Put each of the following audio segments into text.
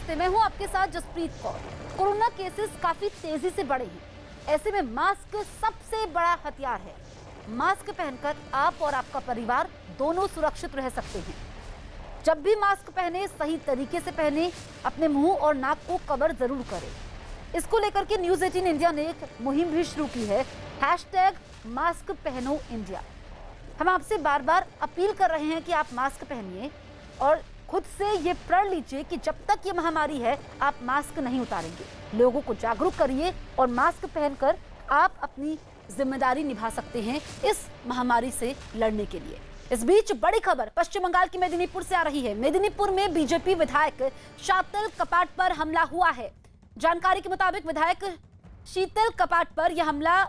नमस्ते, मैं हूं आपके साथ जसप्रीत कौर। कोरोना केसेस काफी तेजी से बढ़े हैं। ऐसे में मास्क सबसे बड़ा हथियार है। मास्क पहनकर आप और आपका परिवार दोनों सुरक्षित रह सकते हैं। जब भी मास्क पहने, सही तरीके से पहने, अपने मुंह और नाक को कवर जरूर करें। इसको लेकर के न्यूज 18 इंडिया ने एक मुहिम भी शुरू की है, #मास्क पहनो इंडिया। हम आपसे बार बार अपील कर रहे हैं कि आप मास्क पहनिए और खुद से ये प्रण लीजिए कि जब तक ये महामारी है आप मास्क नहीं उतारेंगे। लोगों को जागरूक करिए और मास्क पहनकर आप अपनी जिम्मेदारी निभा सकते हैं इस महामारी से लड़ने के लिए। इस बीच बड़ी खबर पश्चिम बंगाल के मेदिनीपुर से आ रही है। मेदिनीपुर में बीजेपी विधायक शीतल कपाट पर हमला हुआ है। जानकारी के मुताबिक विधायक शीतल कपाट पर यह हमला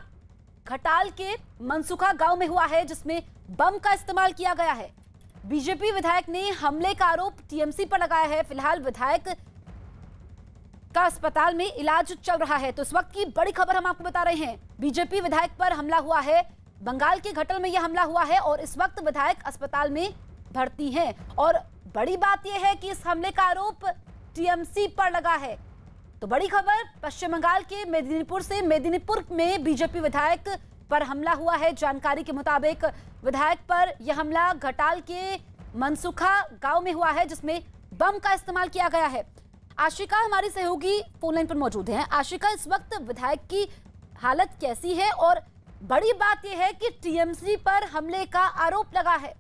घटाल के मनसुखा गांव में हुआ है, जिसमें बम का इस्तेमाल किया गया है। बीजेपी विधायक ने हमले का आरोप टीएमसी पर लगाया है। फिलहाल विधायक का अस्पताल में इलाज चल रहा है। तो इस वक्त की बड़ी खबर हम आपको बता रहे हैं, बीजेपी विधायक पर हमला हुआ है। बंगाल के घाटल में यह हमला हुआ है और इस वक्त विधायक अस्पताल में भर्ती हैं। और बड़ी बात यह है कि इस हमले का आरोप टीएमसी पर लगा है। तो बड़ी खबर पश्चिम बंगाल के मेदिनीपुर से। मेदिनीपुर में बीजेपी विधायक पर हमला हुआ है। जानकारी के मुताबिक विधायक पर यह हमला घटाल के मनसुखा गांव में हुआ है, जिसमें बम का इस्तेमाल किया गया है। आशिका हमारी सहयोगी फोन लाइन पर मौजूद हैं। आशिका, इस वक्त विधायक की हालत कैसी है और बड़ी बात यह है कि टीएमसी पर हमले का आरोप लगा है।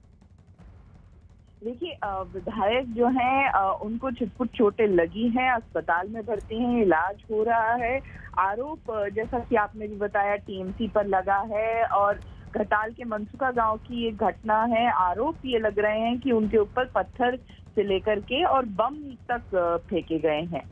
देखिए, विधायक जो हैं उनको छिटपुट चोटें लगी हैं, अस्पताल में भर्ती हैं, इलाज हो रहा है। आरोप जैसा कि आपने भी बताया टीएमसी पर लगा है और घटाल के मनसुखा गांव की ये घटना है। आरोप ये लग रहे हैं कि उनके ऊपर पत्थर से लेकर के और बम तक फेंके गए हैं।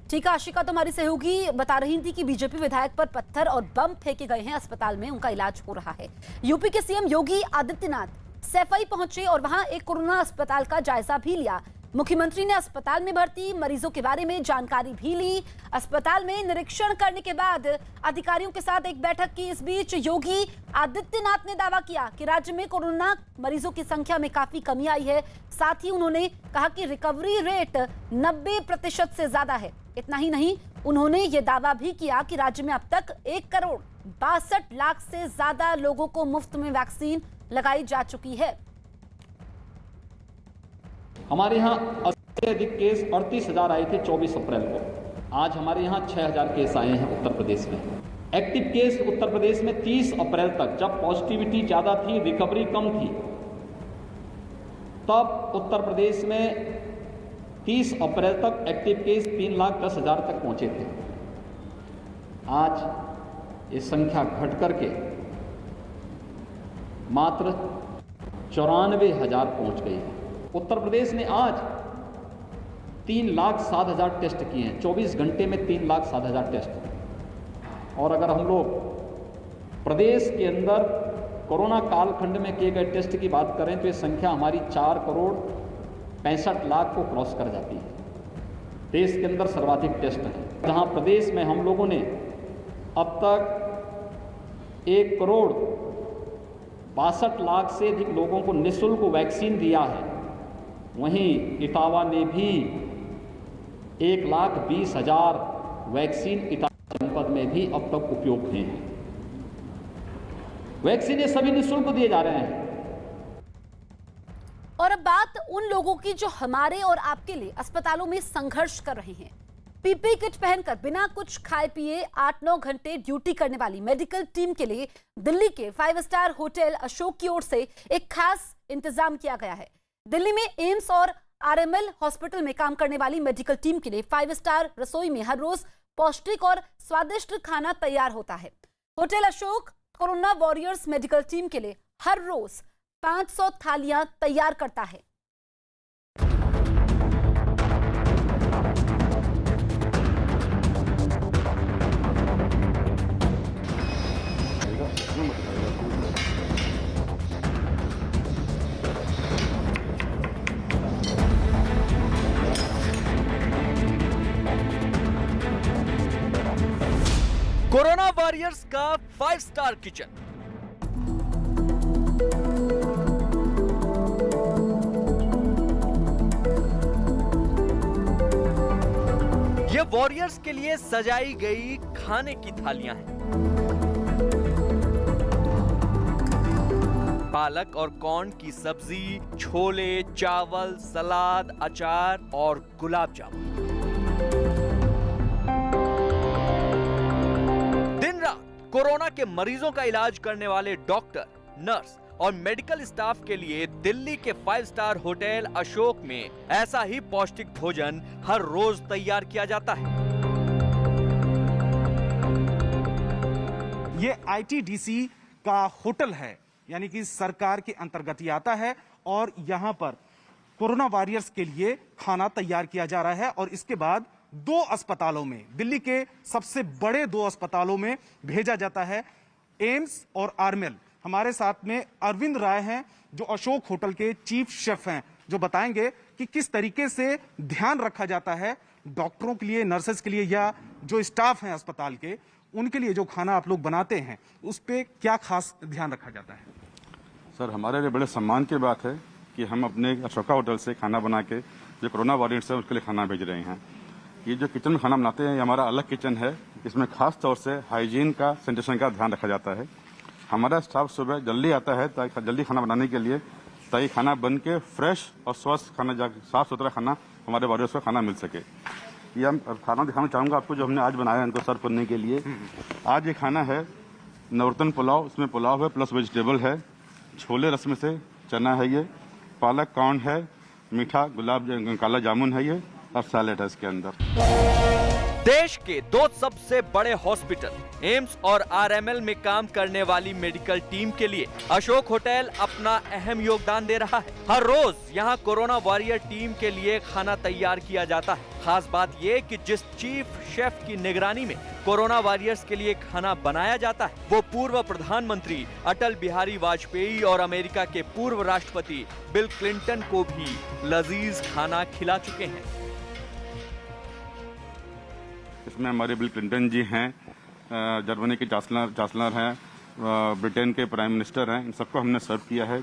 ठीक है आशिका, तो हमारी सहयोगी बता रही थी कि बीजेपी विधायक पर पत्थर और बम फेंके गए हैं। अस्पताल में उनका इलाज हो रहा है। यूपी के सीएम योगी आदित्यनाथ सैफई पहुंचे और वहां एक कोरोना अस्पताल का जायजा भी लिया। मुख्यमंत्री ने अस्पताल में भर्ती मरीजों के बारे में जानकारी भी ली। अस्पताल में निरीक्षण करने के बाद अधिकारियों के साथ एक बैठक की। इस बीच योगी आदित्यनाथ ने दावा किया कि राज्य में कोरोना मरीजों की संख्या में काफी कमी आई है। साथ ही उन्होंने कहा कि रिकवरी रेट 90% से ज्यादा है। इतना ही नहीं, उन्होंने ये दावा भी किया कि राज्य में अब तक 1,62,00,000 से ज्यादा लोगों को मुफ्त में वैक्सीन लगाई जा चुकी है। हमारे यहाँ 80 से अधिक केस 38,000 आए थे 24 अप्रैल को। आज हमारे यहाँ 6,000 केस आए हैं उत्तर प्रदेश में। एक्टिव केस उत्तर प्रदेश में 30 अप्रैल तक, जब पॉजिटिविटी ज़्यादा थी, रिकवरी कम थी, तब उत्तर प्रदेश में 30 अप्रैल तक एक्टिव केस 3,10,000 तक पहुँचे थे। आज ये संख्या घट करके मात्र 94,000 पहुँच गई है। उत्तर प्रदेश ने आज 3,07,000 टेस्ट किए हैं। 24 घंटे में 3,07,000 टेस्ट। और अगर हम लोग प्रदेश के अंदर कोरोना कालखंड में किए गए टेस्ट की बात करें तो ये संख्या हमारी 4,65,00,000 को क्रॉस कर जाती है। देश के अंदर सर्वाधिक टेस्ट हैं। जहां प्रदेश में हम लोगों ने अब तक 1,62,00,000 से अधिक लोगों को निःशुल्क वैक्सीन दिया है, वहीं इटावा ने भी 1,20,000 वैक्सीन इटावा जनपद में भी अब तक उपयोग हुए हैं। वैक्सीन ये सभी निःशुल्क दिए जा रहे हैं। और अब बात उन लोगों की जो हमारे और आपके लिए अस्पतालों में संघर्ष कर रहे हैं। पीपीई किट पहनकर बिना कुछ खाए पिए 8-9 घंटे ड्यूटी करने वाली मेडिकल टीम के लिए दिल्ली के 5 स्टार होटल अशोक की ओर से एक खास इंतजाम किया गया है। दिल्ली में एम्स और आरएमएल हॉस्पिटल में काम करने वाली मेडिकल टीम के लिए 5 स्टार रसोई में हर रोज पौष्टिक और स्वादिष्ट खाना तैयार होता है। Hotel Ashok corona warriors medical team के लिए हर रोज 500 थालियां तैयार करता है। कोरोना वॉरियर्स का 5 स्टार किचन। वॉरियर्स के लिए सजाई गई खाने की थालियां हैं। पालक और कॉर्न की सब्जी, छोले, चावल, सलाद, अचार और गुलाब जामुन। दिन रात कोरोना के मरीजों का इलाज करने वाले डॉक्टर, नर्स और मेडिकल स्टाफ के लिए दिल्ली के 5 स्टार होटल अशोक में ऐसा ही पौष्टिक भोजन हर रोज तैयार किया जाता है। ये आईटीडीसी का होटल है, यानी कि सरकार के अंतर्गत ही आता है और यहाँ पर कोरोना वॉरियर्स के लिए खाना तैयार किया जा रहा है और इसके बाद 2 अस्पतालों में, दिल्ली के सबसे बड़े 2 अस्पतालों में भेजा जाता है। एम्स और आरएमएल। हमारे साथ में अरविंद राय हैं जो अशोक होटल के चीफ शेफ हैं, जो बताएंगे कि किस तरीके से ध्यान रखा जाता है डॉक्टरों के लिए, नर्सेस के लिए या जो स्टाफ हैं अस्पताल के, उनके लिए जो खाना आप लोग बनाते हैं उस पर क्या खास ध्यान रखा जाता है। सर, हमारे लिए बड़े सम्मान की बात है कि हम अपने अशोका होटल से खाना बना के जो कोरोना वॉरियर्स है उसके लिए खाना भेज रहे हैं। ये जो किचन में खाना बनाते हैं ये हमारा अलग किचन है। इसमें खास तौर से हाइजीन का, सैनिटेशन का ध्यान रखा जाता है। हमारा स्टाफ सुबह जल्दी आता है ताकि जल्दी खाना बनाने के लिए, ताकि खाना बन के फ्रेश और स्वस्थ खाना, साफ सुथरा खाना हमारे वॉरियर्स को खाना मिल सके। ये हम खाना दिखाना चाहूँगा आपको जो हमने आज बनाया है इनको सर्व करने के लिए। आज ये खाना है नवरत्न पुलाव। इसमें पुलाव है प्लस वेजिटेबल है, छोले रस्म से चना है, ये पालक कॉर्न है, मीठा काला जामुन है ये, और सैलेड है इसके अंदर। देश के 2 सबसे बड़े हॉस्पिटल एम्स और आरएमएल में काम करने वाली मेडिकल टीम के लिए अशोक होटल अपना अहम योगदान दे रहा है। हर रोज यहाँ कोरोना वॉरियर टीम के लिए खाना तैयार किया जाता है। खास बात ये कि जिस चीफ शेफ की निगरानी में कोरोना वॉरियर्स के लिए खाना बनाया जाता है वो पूर्व प्रधानमंत्री अटल बिहारी वाजपेयी और अमेरिका के पूर्व राष्ट्रपति बिल क्लिंटन को भी लजीज खाना खिला चुके हैं। इसमें हमारे बिल क्लिंटन जी हैं, जर्मनी के चांसलर हैं, ब्रिटेन के प्राइम मिनिस्टर हैं, इन सबको हमने सर्व किया है।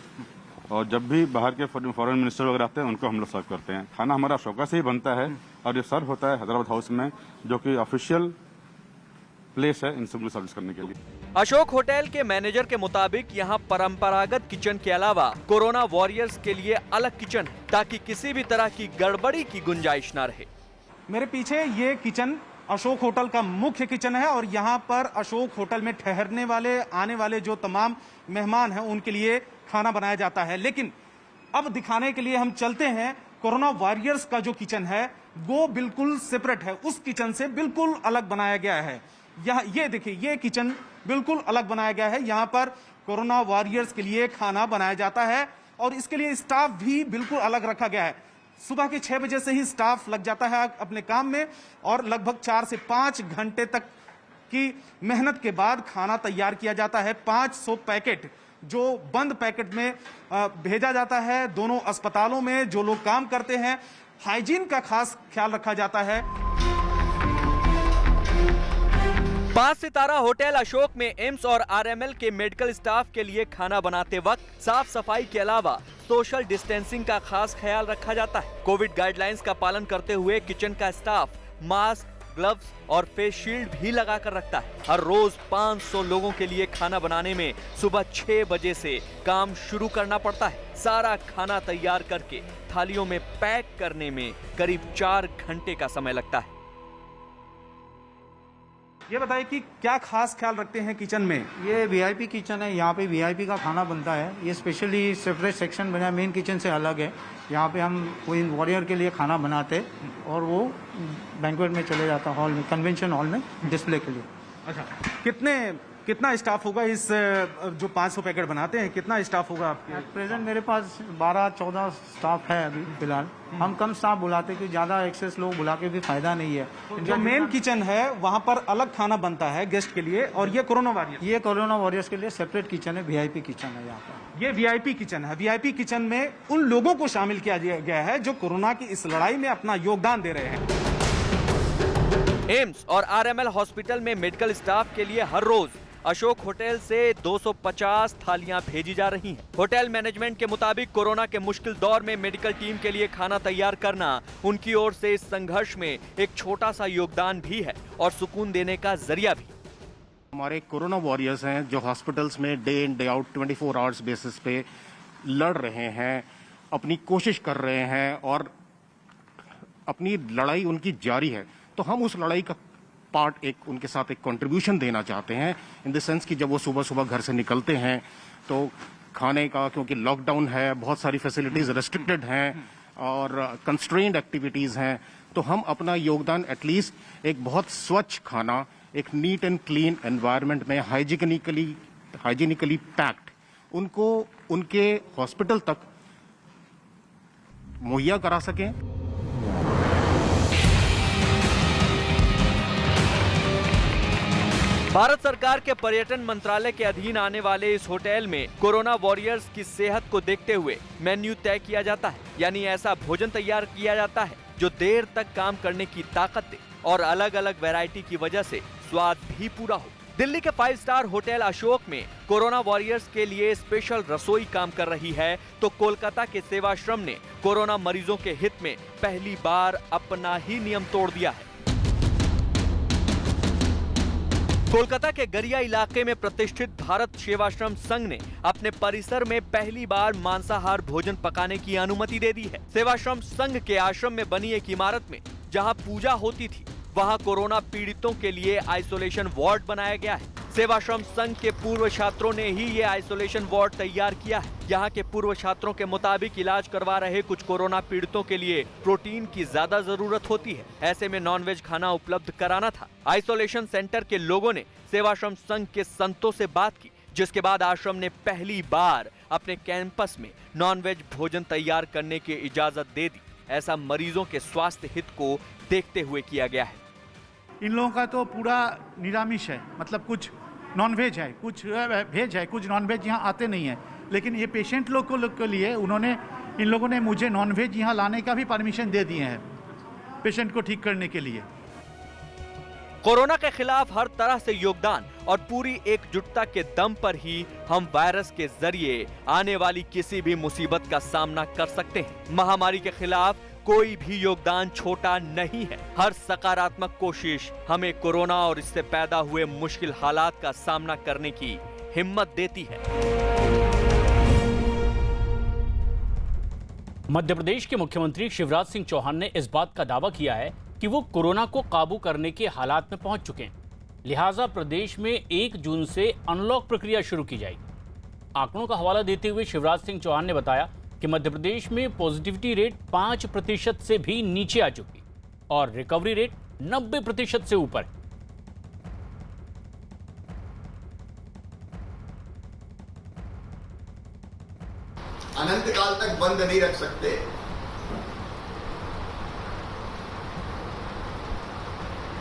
और जब भी बाहर के फॉरेन मिनिस्टर वगैरह आते हैं उनको हम लोग सर्व करते हैं। खाना हमारा अशोका से ही बनता है और ये सर्व होता है हैदराबाद हाउस में, जो कि ऑफिशियल प्लेस है इन सब सर्विस करने के लिए। अशोक होटल के मैनेजर के मुताबिक यहाँ परंपरागत किचन के अलावा कोरोना वॉरियर्स के लिए अलग किचन है ताकि किसी भी तरह की गड़बड़ी की गुंजाइश न रहे। मेरे पीछे ये किचन अशोक होटल का मुख्य किचन है और यहाँ पर अशोक होटल में ठहरने वाले, आने वाले जो तमाम मेहमान हैं उनके लिए खाना बनाया जाता है। लेकिन अब दिखाने के लिए हम चलते हैं, कोरोना वॉरियर्स का जो किचन है वो बिल्कुल सेपरेट है, उस किचन से बिल्कुल अलग बनाया गया है। यहाँ ये देखिए, ये किचन बिल्कुल अलग बनाया गया है। यहाँ पर कोरोना वॉरियर्स के लिए खाना बनाया जाता है और इसके लिए स्टाफ भी बिल्कुल अलग रखा गया है। सुबह के 6 बजे से ही स्टाफ लग जाता है अपने काम में और लगभग 4 से 5 घंटे तक की मेहनत के बाद खाना तैयार किया जाता है। 500 पैकेट जो बंद पैकेट में भेजा जाता है दोनों अस्पतालों में। जो लोग काम करते हैं, हाइजीन का खास ख्याल रखा जाता है। 5 सितारा होटल अशोक में एम्स और आरएमएल के मेडिकल स्टाफ के लिए खाना बनाते वक्त साफ सफाई के अलावा सोशल डिस्टेंसिंग का खास ख्याल रखा जाता है। कोविड गाइडलाइंस का पालन करते हुए किचन का स्टाफ मास्क, ग्लव्स और फेस शील्ड भी लगा कर रखता है। हर रोज 500 लोगों के लिए खाना बनाने में सुबह 6 बजे से काम शुरू करना पड़ता है। सारा खाना तैयार करके थालियों में पैक करने में करीब 4 घंटे का समय लगता है। ये बताइए कि क्या खास ख्याल रखते हैं किचन में? ये वीआईपी किचन है, यहाँ पे वीआईपी का खाना बनता है। ये स्पेशली सेपरेट सेक्शन बना है, मेन किचन से अलग है। यहाँ पे हम कोई वॉरियर के लिए खाना बनाते और वो बैंक्वेट में चले जाता हॉल में, कन्वेंशन हॉल में डिस्प्ले के लिए। अच्छा, कितना स्टाफ होगा इस जो 500 पैकेट बनाते हैं, कितना स्टाफ होगा आपके? एट प्रेजेंट मेरे पास 12-14 स्टाफ है अभी फिलहाल। हम कम स्टाफ बुलाते कि ज्यादा एक्सेस लोग बुला के भी फायदा नहीं है। जो मेन किचन है वहाँ पर अलग खाना बनता है गेस्ट के लिए और ये कोरोना वॉरियर्स के लिए सेपरेट किचन है, वीआईपी किचन है। यहाँ पर ये वीआईपी किचन है। वीआईपी किचन में उन लोगों को शामिल किया गया है जो कोरोना की इस लड़ाई में अपना योगदान दे रहे हैं। एम्स और आरएमएल हॉस्पिटल में मेडिकल स्टाफ के लिए हर रोज अशोक होटल से 250 थालियां भेजी जा रही हैं। होटल मैनेजमेंट के मुताबिक कोरोना के मुश्किल दौर में मेडिकल टीम के लिए खाना तैयार करना उनकी ओर से इस संघर्ष में एक छोटा सा योगदान भी है और सुकून देने का जरिया भी। हमारे कोरोना वॉरियर्स हैं जो हॉस्पिटल्स में day in day out 24 hours basis पे लड़ रहे हैं, अपनी कोशिश कर रहे हैं और अपनी लड़ाई उनकी जारी है। तो हम उस लड़ाई का पार्ट एक उनके साथ एक कंट्रीब्यूशन देना चाहते हैं, इन द सेंस कि जब वो सुबह सुबह घर से निकलते हैं तो खाने का, क्योंकि लॉकडाउन है, बहुत सारी फैसिलिटीज रेस्ट्रिक्टेड हैं और कंस्ट्रेंड एक्टिविटीज हैं, तो हम अपना योगदान एटलीस्ट एक बहुत स्वच्छ खाना, एक नीट एंड क्लीन एनवायरनमेंट में हाइजीनिकली पैक्ड उनको उनके हॉस्पिटल तक मुहैया करा सकें। भारत सरकार के पर्यटन मंत्रालय के अधीन आने वाले इस होटल में कोरोना वॉरियर्स की सेहत को देखते हुए मेन्यू तय किया जाता है, यानी ऐसा भोजन तैयार किया जाता है जो देर तक काम करने की ताकत दे और अलग अलग वैरायटी की वजह से स्वाद भी पूरा हो। दिल्ली के 5 स्टार होटल अशोक में कोरोना वॉरियर्स के लिए स्पेशल रसोई काम कर रही है, तो कोलकाता के सेवाश्रम ने कोरोना मरीजों के हित में पहली बार अपना ही नियम तोड़ दिया है। कोलकाता के गरिया इलाके में प्रतिष्ठित भारत सेवाश्रम संघ ने अपने परिसर में पहली बार मांसाहार भोजन पकाने की अनुमति दे दी है। सेवाश्रम संघ के आश्रम में बनी एक इमारत में जहां पूजा होती थी, वहां कोरोना पीड़ितों के लिए आइसोलेशन वार्ड बनाया गया है। सेवाश्रम संघ के पूर्व छात्रों ने ही ये आइसोलेशन वार्ड तैयार किया है। यहाँ के पूर्व छात्रों के मुताबिक इलाज करवा रहे कुछ कोरोना पीड़ितों के लिए प्रोटीन की ज्यादा जरूरत होती है, ऐसे में नॉनवेज खाना उपलब्ध कराना था। आइसोलेशन सेंटर के लोगों ने सेवाश्रम संघ के संतों से बात की, जिसके बाद आश्रम ने पहली बार अपने कैंपस में नॉनवेज भोजन तैयार करने की इजाजत दे दी। ऐसा मरीजों के स्वास्थ्य हित को देखते हुए किया गया है। इन लोगों का तो पूरा निरामिष है, मतलब कुछ नॉन वेज है, कुछ वेज है, कुछ नॉन वेज यहाँ आते नहीं है। लेकिन ये पेशेंट लोग के लिए इन लोगों ने मुझे नॉन वेज यहाँ लाने का भी परमिशन दे दिए हैं, पेशेंट को ठीक करने के लिए। कोरोना के खिलाफ हर तरह से योगदान और पूरी एकजुटता के दम पर ही हम वायरस के जरिए आने वाली किसी भी मुसीबत का सामना कर सकते हैं। महामारी के खिलाफ कोई भी योगदान छोटा नहीं है। हर सकारात्मक कोशिश हमें कोरोना और इससे पैदा हुए मुश्किल हालात का सामना करने की हिम्मत देती है। मध्य प्रदेश के मुख्यमंत्री शिवराज सिंह चौहान ने इस बात का दावा किया है कि वो कोरोना को काबू करने के हालात में पहुंच चुके हैं, लिहाजा प्रदेश में 1 जून से अनलॉक प्रक्रिया शुरू की जाएगी। आंकड़ों का हवाला देते हुए शिवराज सिंह चौहान ने बताया कि मध्य प्रदेश में पॉजिटिविटी रेट 5% से भी नीचे आ चुकी और रिकवरी रेट 90% से ऊपर है। अनंत काल तक बंद नहीं रख सकते।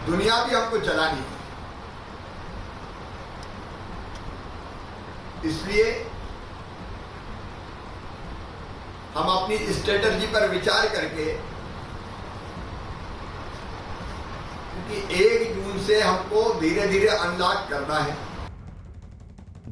दुनिया भी हमको चलानी है, इसलिए हम अपनी स्ट्रेटजी पर विचार करके, क्योंकि 1 जून से हमको धीरे धीरे अनलॉक करना है।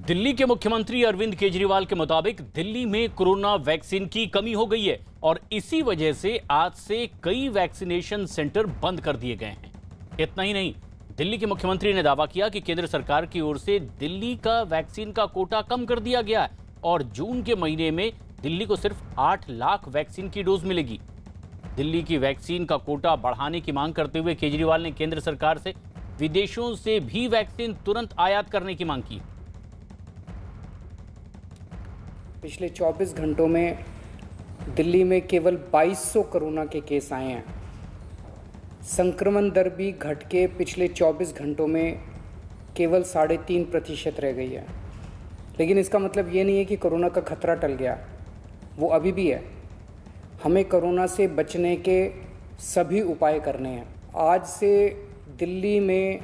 दिल्ली के मुख्यमंत्री अरविंद केजरीवाल के मुताबिक दिल्ली में कोरोना वैक्सीन की कमी हो गई है और इसी वजह से आज से कई वैक्सीनेशन सेंटर बंद कर दिए गए हैं। इतना ही नहीं, दिल्ली के मुख्यमंत्री ने दावा किया कि केंद्र सरकार की ओर से दिल्ली का वैक्सीन का कोटा कम कर दिया गया है और जून के महीने में दिल्ली को सिर्फ 8 लाख वैक्सीन की डोज मिलेगी। दिल्ली की वैक्सीन का कोटा बढ़ाने की मांग करते हुए केजरीवाल ने केंद्र सरकार से विदेशों से भी वैक्सीन तुरंत आयात करने की मांग की। पिछले 24 घंटों में दिल्ली में केवल 2200 कोरोना के केस आए हैं। संक्रमण दर भी घट के पिछले 24 घंटों में केवल 3.5% रह गई है। लेकिन इसका मतलब ये नहीं है कि कोरोना का खतरा टल गया, वो अभी भी है। हमें कोरोना से बचने के सभी उपाय करने हैं। आज से दिल्ली में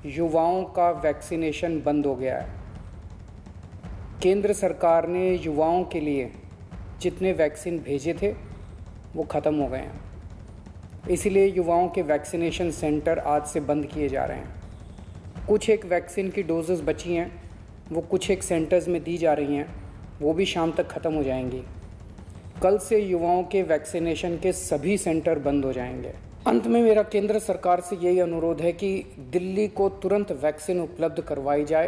युवाओं का वैक्सीनेशन बंद हो गया है। केंद्र सरकार ने युवाओं के लिए जितने वैक्सीन भेजे थे वो ख़त्म हो गए हैं, इसीलिए युवाओं के वैक्सीनेशन सेंटर आज से बंद किए जा रहे हैं। कुछ एक वैक्सीन की डोजेस बची हैं, वो कुछ एक सेंटर्स में दी जा रही हैं, वो भी शाम तक ख़त्म हो जाएंगी। कल से युवाओं के वैक्सीनेशन के सभी सेंटर बंद हो जाएंगे। अंत में मेरा केंद्र सरकार से यही अनुरोध है कि दिल्ली को तुरंत वैक्सीन उपलब्ध करवाई जाए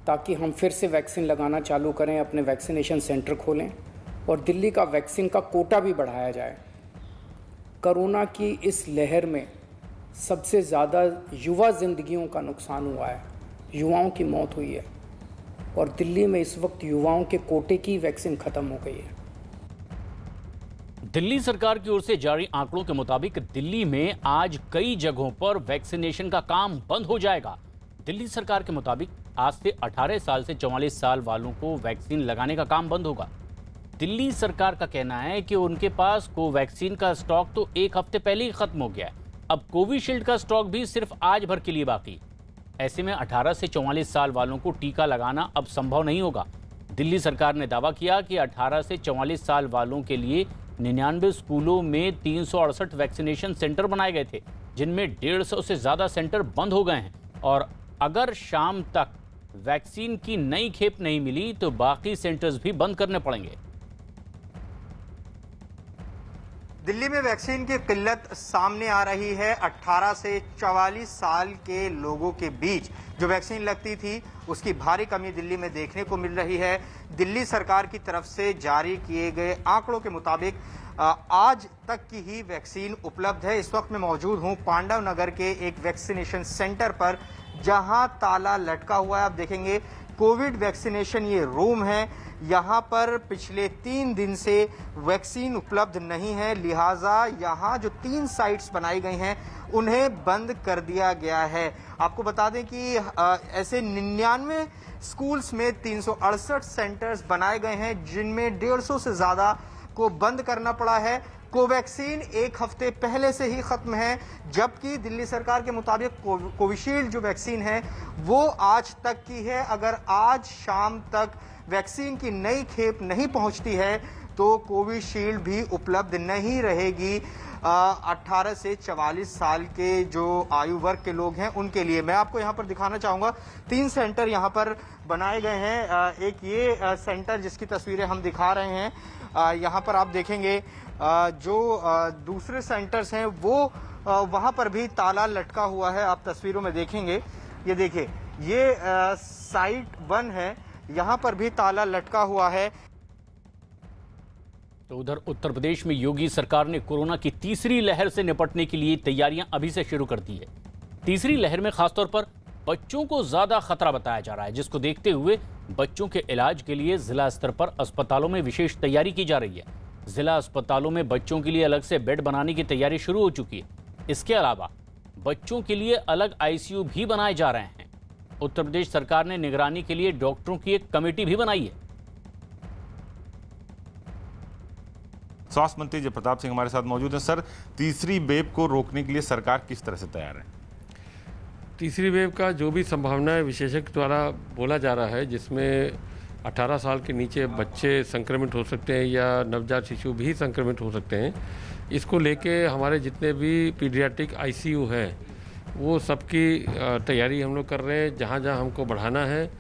ताकि हम फिर से वैक्सीन लगाना चालू करें, अपने वैक्सीनेशन सेंटर खोलें और दिल्ली का वैक्सीन का कोटा भी बढ़ाया जाए। कोरोना की इस लहर में सबसे ज़्यादा युवा ज़िंदगियों का नुकसान हुआ है, युवाओं की मौत हुई है और दिल्ली में इस वक्त युवाओं के कोटे की वैक्सीन ख़त्म हो गई है। दिल्ली सरकार की ओर से जारी आंकड़ों के मुताबिक दिल्ली में आज कई जगहों पर वैक्सीनेशन का काम बंद हो जाएगा। दिल्ली सरकार के मुताबिक आज से 18 साल से 44 साल वालों को वैक्सीन लगाने का काम बंद होगा। दिल्ली सरकार का कहना है कि उनके पास कोवैक्सीन का स्टॉक तो एक हफ्ते पहले ही खत्म हो गया है, अब कोविशील्ड का स्टॉक भी सिर्फ आज भर के लिए बाकी। ऐसे में 18 से 44 साल वालों को टीका लगाना अब संभव नहीं होगा। दिल्ली सरकार ने दावा किया कि 18 से 44 साल वालों के लिए 99 स्कूलों में 368 वैक्सीनेशन सेंटर बनाए गए थे, जिनमें 150 से ज़्यादा सेंटर बंद हो गए हैं और अगर शाम तक वैक्सीन की नई खेप नहीं मिली तो बाकी सेंटर्स भी बंद करने पड़ेंगे। दिल्ली में वैक्सीन की किल्लत सामने आ रही है। 18 से 44 साल के लोगों के बीच जो वैक्सीन लगती थी उसकी भारी कमी दिल्ली में देखने को मिल रही है। दिल्ली सरकार की तरफ से जारी किए गए आंकड़ों के मुताबिक आज तक की ही वैक्सीन उपलब्ध है। इस वक्त मैं मौजूद हूं पांडव नगर के एक वैक्सीनेशन सेंटर पर जहां ताला लटका हुआ है। आप देखेंगे कोविड वैक्सीनेशन ये रूम है, यहाँ पर पिछले 3 दिन से वैक्सीन उपलब्ध नहीं है, लिहाजा यहाँ जो 3 साइट्स बनाई गई हैं उन्हें बंद कर दिया गया है। आपको बता दें कि ऐसे 99 स्कूल्स में 368 सेंटर्स बनाए गए हैं, जिनमें 150 से ज़्यादा को बंद करना पड़ा है। कोवैक्सीन एक हफ्ते पहले से ही खत्म है, जबकि दिल्ली सरकार के मुताबिक कोविशील्ड जो वैक्सीन है वो आज तक की है। अगर आज शाम तक वैक्सीन की नई खेप नहीं पहुंचती है तो कोविशील्ड भी उपलब्ध नहीं रहेगी 18 से 44 साल के जो आयु वर्ग के लोग हैं उनके लिए। मैं आपको यहाँ पर दिखाना चाहूँगा 3 सेंटर यहाँ पर बनाए गए हैं। एक ये सेंटर जिसकी तस्वीरें हम दिखा रहे हैं, यहाँ पर आप देखेंगे जो दूसरे सेंटर्स हैं वो वहाँ पर भी ताला लटका हुआ है। आप तस्वीरों में देखेंगे, ये देखिए ये साइट 1 है, यहाँ पर भी ताला लटका हुआ है। तो उधर उत्तर प्रदेश में योगी सरकार ने कोरोना की तीसरी लहर से निपटने के लिए तैयारियां अभी से शुरू कर दी है। तीसरी लहर में खासतौर पर बच्चों को ज्यादा खतरा बताया जा रहा है, जिसको देखते हुए बच्चों के इलाज के लिए जिला स्तर पर अस्पतालों में विशेष तैयारी की जा रही है। जिला अस्पतालों में बच्चों के लिए अलग से बेड बनाने की तैयारी शुरू हो चुकी है। इसके अलावा बच्चों के लिए अलग आईसीयू भी बनाए जा रहे हैं। उत्तर प्रदेश सरकार ने निगरानी के लिए डॉक्टरों की एक कमेटी भी बनाई है। स्वास्थ्य मंत्री जयप्रताप सिंह हमारे साथ मौजूद हैं। सर, तीसरी वेव को रोकने के लिए सरकार किस तरह से तैयार है? तीसरी वेव का जो भी संभावना विशेषज्ञ द्वारा बोला जा रहा है, जिसमें 18 साल के नीचे बच्चे संक्रमित हो सकते हैं या नवजात शिशु भी संक्रमित हो सकते हैं, इसको लेके हमारे जितने भी पीडियाट्रिक आईसीयू हैं वो सबकी तैयारी हम लोग कर रहे हैं। जहाँ जहाँ हमको बढ़ाना है,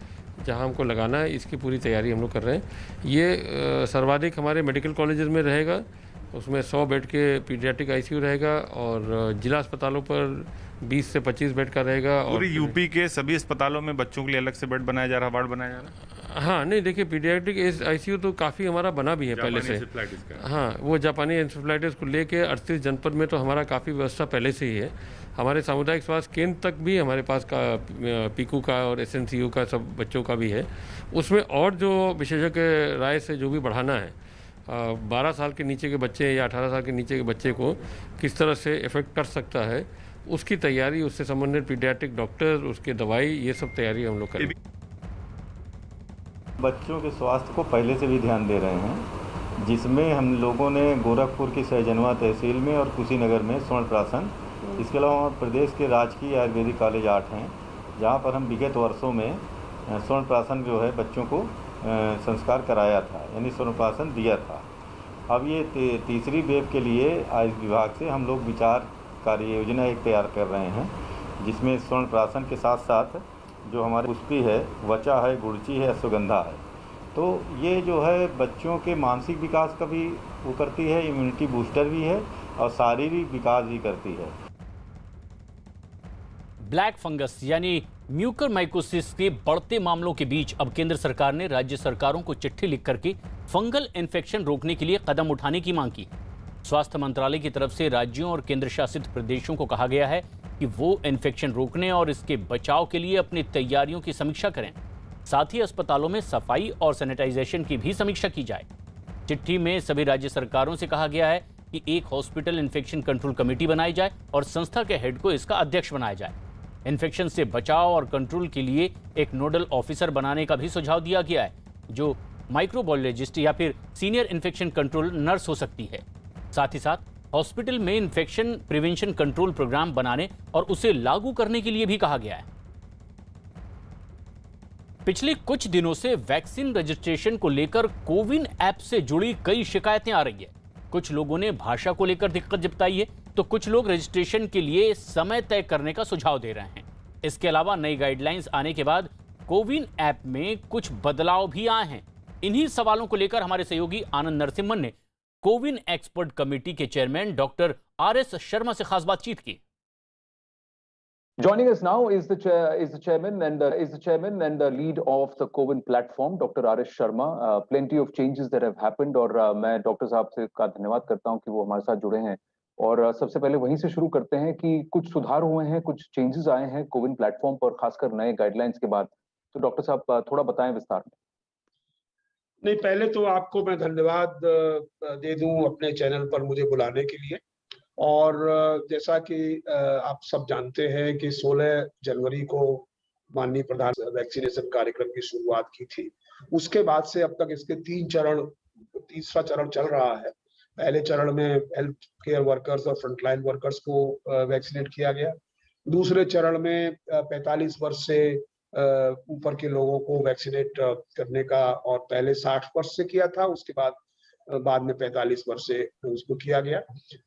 जहाँ हमको लगाना है, इसकी पूरी तैयारी हम लोग कर रहे हैं। ये सर्वाधिक हमारे मेडिकल कॉलेजेस में रहेगा, उसमें 100 बेड के पीडियाट्रिक आईसीयू रहेगा और जिला अस्पतालों पर 20 से 25 बेड का रहेगा। और पूरी यूपी के सभी अस्पतालों में बच्चों के लिए अलग से बेड बनाया जा रहा है, वार्ड बनाया जा रहा है? हाँ, नहीं देखिए, पीडियाट्रिक आईसीयू तो काफ़ी हमारा बना भी है पहले से। हाँ, वो जापानी एन्सेफेलाइटिस को लेके 38 जनपद में तो हमारा काफ़ी व्यवस्था पहले से ही है। हमारे सामुदायिक स्वास्थ्य केंद्र तक भी हमारे पास का पीकू का और एसएनसीयू का सब बच्चों का भी है। उसमें और जो विशेषज्ञ राय से जो भी बढ़ाना है, 12 साल के नीचे के बच्चे या 18 साल के नीचे के बच्चे को किस तरह से इफेक्ट कर सकता है, उसकी तैयारी, उससे संबंधित पीडियाट्रिक डॉक्टर, उसके दवाई, ये सब तैयारी हम लोग करें। बच्चों के स्वास्थ्य को पहले से भी ध्यान दे रहे हैं, जिसमें हम लोगों ने गोरखपुर की सहजनवा तहसील में और कुशीनगर में स्वर्णप्राशन, इसके अलावा प्रदेश के राजकीय आयुर्वेदिक कॉलेज 8 हैं, जहाँ पर हम विगत वर्षों में स्वर्णप्राशन जो है बच्चों को संस्कार कराया था, यानी स्वर्णप्राशन दिया था। अब ये तीसरी वेव के लिए आयुष विभाग से हम लोग विचार कार्य योजना एक तैयार कर रहे हैं, जिसमें स्वर्ण प्राशन के साथ साथ जो हमारे पुष्पी है, वचा है, गुड़ची है, अश्वगंधा है। तो ये जो है बच्चों के मानसिक विकास का भी वो करती है, इम्यूनिटी बूस्टर भी है और शारीरिक विकास भी करती है। ब्लैक फंगस यानी म्यूकरमाइकोसिस के बढ़ते मामलों के बीच अब केंद्र सरकार ने राज्य सरकारों को चिट्ठी लिख करके फंगल इन्फेक्शन रोकने के लिए कदम उठाने की मांग की। स्वास्थ्य मंत्रालय की तरफ से राज्यों और केंद्र शासित प्रदेशों को कहा गया है कि वो इन्फेक्शन रोकने और इसके बचाव के लिए अपनी तैयारियों की समीक्षा करें। साथ ही अस्पतालों में सफाई और सैनिटाइजेशन की भी समीक्षा की जाए। चिट्ठी में सभी राज्य सरकारों से कहा गया है कि एक हॉस्पिटल इन्फेक्शन कंट्रोल कमेटी बनाई जाए और संस्था के हेड को इसका अध्यक्ष बनाया जाए। इन्फेक्शन से बचाव और कंट्रोल के लिए एक नोडल ऑफिसर बनाने का भी सुझाव दिया गया है, जो माइक्रोबायोलॉजिस्ट या फिर सीनियर इन्फेक्शन कंट्रोल नर्स हो सकती है। साथ ही साथ हॉस्पिटल में इन्फेक्शन प्रिवेंशन कंट्रोल प्रोग्राम बनाने और उसे लागू करने के लिए भी कहा गया है। पिछले कुछ दिनों से वैक्सीन रजिस्ट्रेशन को लेकर कोविन ऐप से जुड़ी कई शिकायतें आ रही है। कुछ लोगों ने भाषा को लेकर दिक्कत जताई है, तो कुछ लोग रजिस्ट्रेशन के लिए समय तय करने का सुझाव दे रहे हैं। इसके अलावा नई गाइडलाइंस आने के बाद कोविन ऐप में कुछ बदलाव भी आए हैं। इन्हीं सवालों को लेकर हमारे सहयोगी आनंद नरसिम्हन ने कोविन एक्सपर्ट कमेटी के चेयरमैन डॉक्टर RS शर्मा से खास बातचीत की। Joining us now is the chairman and lead of the CoWIN platform, Dr. RS Sharma. Plenty of changes that have happened और मैं डॉक्टर साहब से का धन्यवाद करता हूं कि वो हमारे साथ जुड़े हैं। और सबसे पहले वहीं से शुरू करते हैं कि कुछ सुधार हुए हैं, कुछ चेंजेस आए हैं कोविन प्लेटफॉर्म पर, खासकर नए गाइडलाइंस के बाद। तो डॉक्टर साहब थोड़ा बताएं विस्तार में। नहीं, पहले तो आपको मैं धन्यवाद दे दूं अपने चैनल पर मुझे बुलाने के लिए। और जैसा कि आप सब जानते हैं कि 16 जनवरी को माननीय प्रधान वैक्सीनेशन कार्यक्रम की शुरुआत की थी। उसके बाद से अब तक इसके तीसरा चरण चल रहा है। पहले चरण में हेल्थ केयर वर्कर्स और फ्रंटलाइन वर्कर्स को वैक्सीनेट किया गया। दूसरे चरण में 45 वर्ष से ऊपर के लोगों को वैक्सीनेट करने का, और पहले 60 वर्ष से किया था, उसके बाद में 45 वर्ष से उसको किया गया।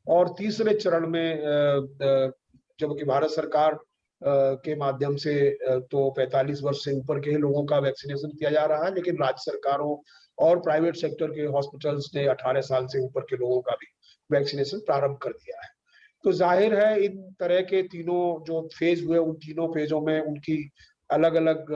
और तीसरे चरण में जबकि भारत सरकार के माध्यम से तो 45 वर्ष से ऊपर के लोगों का वैक्सीनेशन किया जा रहा है, लेकिन राज्य सरकारों और प्राइवेट सेक्टर के हॉस्पिटल्स ने 18 साल से ऊपर के लोगों का भी वैक्सीनेशन प्रारंभ कर दिया है। तो जाहिर है इन तरह के तीनों जो फेज हुए, उन तीनों फेजों में उनकी अलग अलग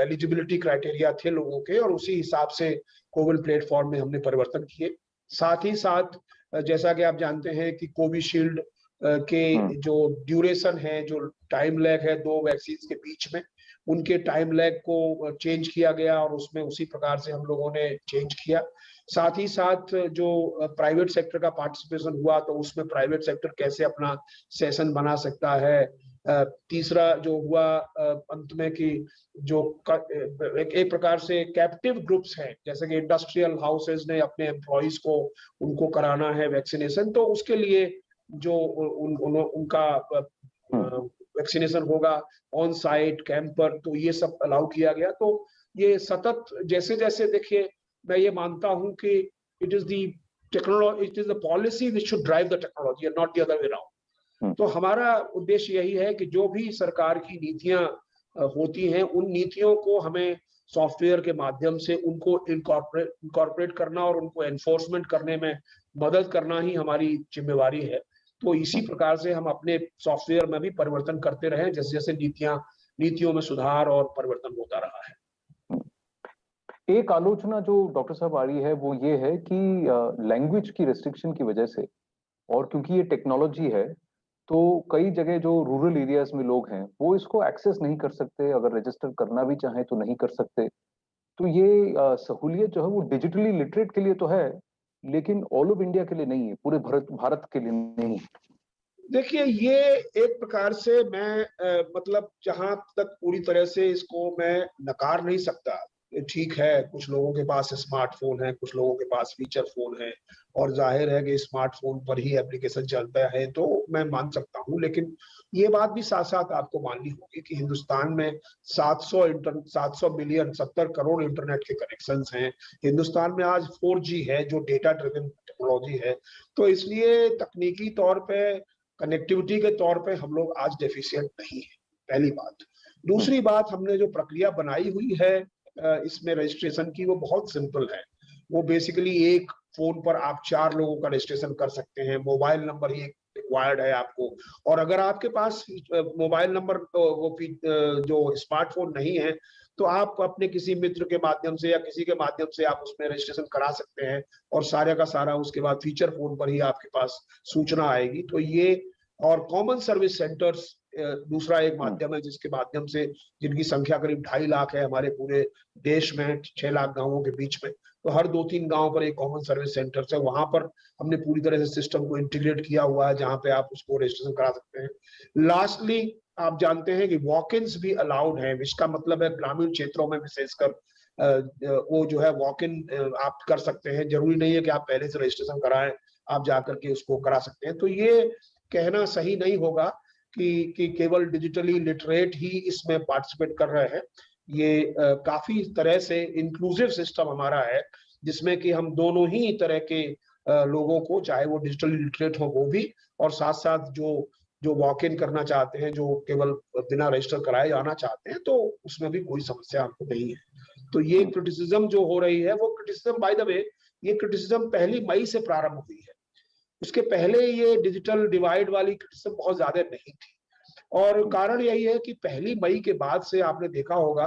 एलिजिबिलिटी क्राइटेरिया थे लोगों के, और उसी हिसाब से कोविन प्लेटफॉर्म में हमने परिवर्तन किए। साथ ही साथ जैसा कि आप जानते हैं कि कोविशील्ड के जो ड्यूरेशन है, जो टाइम लैग है 2 वैक्सीन के बीच में, उनके टाइम लैग को चेंज किया गया और उसमें उसी प्रकार से हम लोगों ने चेंज किया। साथ ही साथ जो प्राइवेट सेक्टर का पार्टिसिपेशन हुआ, तो उसमें प्राइवेट सेक्टर कैसे अपना सेशन बना सकता है। तीसरा जो हुआ अंत में कि जो एक प्रकार से कैप्टिव ग्रुप्स हैं, जैसे कि इंडस्ट्रियल हाउसेज ने अपने एम्प्लॉइज को उनको कराना है वैक्सीनेशन, तो उसके लिए जो उनका वैक्सीनेशन होगा ऑन साइट कैंप पर, तो ये सब अलाउ किया गया। तो ये सतत जैसे जैसे देखिए, मैं ये मानता हूं कि it is the policy which should drive the technology and not the other way around. तो हमारा उद्देश्य यही है कि जो भी सरकार की नीतियां होती हैं, उन नीतियों को हमें सॉफ्टवेयर के माध्यम से उनको इनकॉर्पोरेट करना और उनको एनफोर्समेंट करने में मदद करना ही हमारी जिम्मेवारी है। तो इसी प्रकार से हम अपने सॉफ्टवेयर में भी परिवर्तन करते रहे, जैसे जैसे नीतियों में सुधार और परिवर्तन होता रहा है। एक आलोचना जो डॉक्टर साहब आ रही है वो ये है कि लैंग्वेज की रेस्ट्रिक्शन की वजह से, और क्योंकि ये टेक्नोलॉजी है, तो कई जगह जो रूरल एरियाज में लोग हैं वो इसको एक्सेस नहीं कर सकते, अगर रजिस्टर करना भी चाहें तो नहीं कर सकते। तो ये सहूलियत जो है वो डिजिटली लिटरेट के लिए तो है, लेकिन ऑल ओवर इंडिया के लिए नहीं है, पूरे भारत के लिए नहीं है। देखिए, ये एक प्रकार से मैं मतलब जहां तक पूरी तरह से इसको मैं नकार नहीं सकता। ठीक है, कुछ लोगों के पास स्मार्टफोन है, कुछ लोगों के पास फीचर फोन है, और जाहिर है कि स्मार्टफोन पर ही एप्लीकेशन चलता है, तो मैं मान सकता हूं। लेकिन ये बात भी साथ साथ आपको माननी होगी कि हिंदुस्तान में 700 मिलियन 70 करोड़ इंटरनेट के कनेक्शंस हैं। हिंदुस्तान में आज 4G है जो डेटा ड्रिवन टेक्नोलॉजी है। तो इसलिए तकनीकी तौर पे कनेक्टिविटी के तौर पे हम लोग आज डेफिशिएंट नहीं है, पहली बात। दूसरी बात, हमने जो प्रक्रिया बनाई हुई है इसमें रजिस्ट्रेशन की, वो बहुत सिंपल है। वो बेसिकली एक फोन पर आप 4 लोगों का रजिस्ट्रेशन कर सकते हैं, मोबाइल नंबर ही रिक्वायर्ड है आपको, और अगर आपके पास मोबाइल नंबर वो जो स्मार्टफोन नहीं है तो आप अपने किसी मित्र के माध्यम से या किसी के माध्यम से आप उसमें रजिस्ट्रेशन करा सकते हैं, और सारे का सारा उसके बाद फीचर फोन पर ही आपके पास सूचना आएगी। तो ये, और कॉमन सर्विस सेंटर्स दूसरा एक माध्यम है जिसके माध्यम से, जिनकी संख्या करीब 2.5 लाख है हमारे पूरे देश में, 6 लाख गांवों के बीच में, तो हर 2-3 गांव पर एक कॉमन सर्विस सेंटर है, वहां पर हमने पूरी तरह से सिस्टम को इंटीग्रेट किया हुआ है जहां पे आप उसको रजिस्ट्रेशन करा सकते हैं। लास्टली, आप जानते हैं कि वॉक-इन्स भी अलाउड है, इसका मतलब है ग्रामीण क्षेत्रों में विशेषकर वो जो है वॉक इन आप कर सकते हैं, जरूरी नहीं है कि आप पहले से रजिस्ट्रेशन कराएं, आप जाकर के उसको करा सकते हैं। तो ये कहना सही नहीं होगा कि केवल डिजिटली लिटरेट ही इसमें पार्टिसिपेट कर रहे हैं। ये काफी तरह से इंक्लूसिव सिस्टम हमारा है, जिसमें कि हम दोनों ही तरह के लोगों को, चाहे वो डिजिटली लिटरेट हो वो भी, और साथ साथ जो वॉक इन करना चाहते हैं, जो केवल बिना रजिस्टर कराए जाना चाहते हैं, तो उसमें भी कोई समस्या हमको नहीं है। तो ये क्रिटिसिज्म जो हो रही है, वो क्रिटिसिज्म, बाय द वे, ये क्रिटिसिज्म 1 मई से प्रारंभ हुई है। उसके पहले ये डिजिटल डिवाइड वाली क्रिटिसिज्म बहुत ज्यादा नहीं थी, और कारण यही है कि 1 मई के बाद से आपने देखा होगा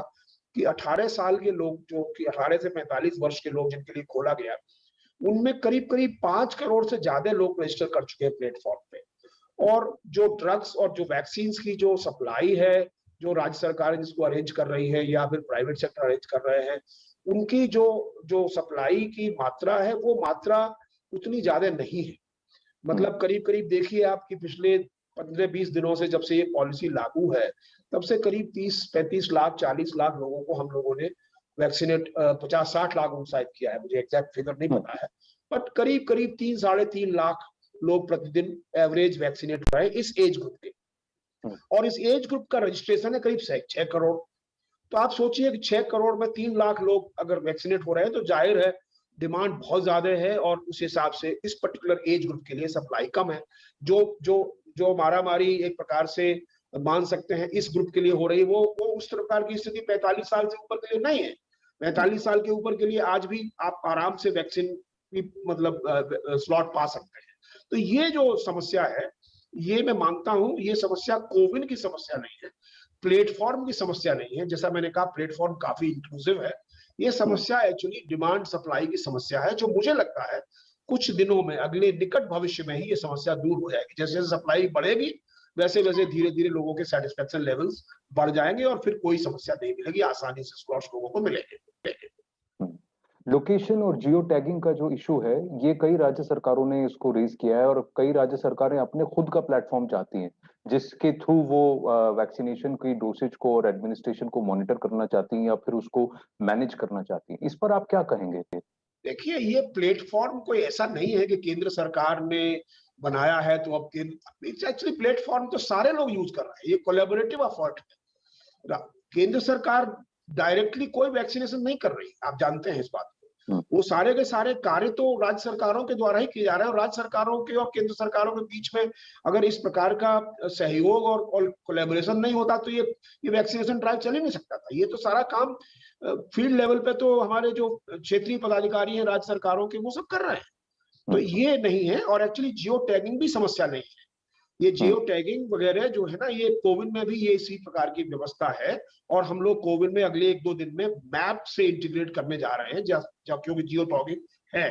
कि 18 साल के लोग, जो कि 18 से 45 वर्ष के लोग जिनके लिए खोला गया, उनमें करीब करीब 5 करोड़ से ज्यादा लोग रजिस्टर कर चुके हैं प्लेटफॉर्म पे। और जो ड्रग्स और जो वैक्सीन की जो सप्लाई है, जो राज्य सरकार जिसको अरेंज कर रही है या फिर प्राइवेट सेक्टर अरेंज कर रहे हैं, उनकी जो सप्लाई की मात्रा है, वो मात्रा उतनी ज्यादा नहीं है। मतलब करीब करीब देखिए आप कि पिछले 15-20 दिनों से, जब से ये पॉलिसी लागू है, तब से करीब 30-35 लाख 40 लाख लोगों को हम लोगों ने वैक्सीनेट, 50-60 लाख शायद किया है, मुझे एग्जैक्ट फिगर नहीं पता है, बट करीब करीब 3-3.5 लाख लोग प्रतिदिन एवरेज वैक्सीनेट हो रहे हैं इस एज ग्रुप के, और इस एज ग्रुप का रजिस्ट्रेशन है करीब 6 करोड़। तो आप सोचिए कि 6 करोड़ में 3 लाख लोग अगर वैक्सीनेट हो रहे हैं, तो जाहिर है डिमांड बहुत ज्यादा है, और उस हिसाब से इस पर्टिकुलर एज ग्रुप के लिए सप्लाई कम है। जो मारामारी एक प्रकार से मान सकते हैं इस ग्रुप के लिए हो रही है, वो उस प्रकार की स्थिति 45 साल से ऊपर के लिए नहीं है। 45 साल के ऊपर के लिए आज भी आप आराम से वैक्सीन की मतलब स्लॉट पा सकते हैं। तो ये जो समस्या है, ये मैं मानता हूं, ये समस्या कोविन की समस्या नहीं है, प्लेटफॉर्म की समस्या नहीं है। जैसा मैंने कहा, प्लेटफॉर्म काफी इंक्लूसिव है। ये समस्या एक्चुअली डिमांड सप्लाई की समस्या है, जो मुझे लगता है कुछ दिनों में, अगले निकट भविष्य में ही ये समस्या दूर हो जाएगी। जैसे जैसे सप्लाई बढ़ेगी, वैसे वैसे धीरे धीरे लोगों के सेटिस्फेक्शन लेवल्स बढ़ जाएंगे, और फिर कोई समस्या नहीं मिलेगी, आसानी से स्लॉट्स लोगों को मिलेंगे। लोकेशन और जियो टैगिंग का जो इशू है, ये कई राज्य सरकारों ने इसको रेज किया है, और कई राज्य सरकारें अपने खुद का प्लेटफॉर्म चाहती हैं, जिसके थ्रू वो वैक्सीनेशन की डोसेज को और एडमिनिस्ट्रेशन को मॉनिटर करना चाहती हैं या फिर उसको मैनेज करना चाहती हैं। इस पर आप क्या कहेंगे? देखिए, ये प्लेटफॉर्म कोई ऐसा नहीं है कि केंद्र सरकार ने बनाया है तो अब एक्चुअली प्लेटफॉर्म तो सारे लोग यूज कर रहे हैं, ये कोलैबोरेटिव एफर्ट है। केंद्र सरकार डायरेक्टली कोई वैक्सीनेशन नहीं कर रही, आप जानते हैं इस बात को। वो सारे के सारे कार्य तो राज्य सरकारों के द्वारा ही किए जा रहे हैं, और राज्य सरकारों के और केंद्र सरकारों के बीच में अगर इस प्रकार का सहयोग और कोलैबोरेशन नहीं होता, तो ये वैक्सीनेशन ड्राइव चल ही नहीं सकता था। ये तो सारा काम फील्ड लेवल पे तो हमारे जो क्षेत्रीय पदाधिकारी हैं राज्य सरकारों के, वो सब कर रहे हैं। तो ये नहीं है, और एक्चुअली जियो टैगिंग भी समस्या नहीं है। ये जियो टैगिंग वगैरह जो है ना, ये कोविन में भी ये इसी प्रकार की व्यवस्था है, और हम लोग कोविन में अगले 1-2 दिन में मैप से इंटीग्रेट करने जा रहे हैं, क्योंकि जियो टैगिंग है।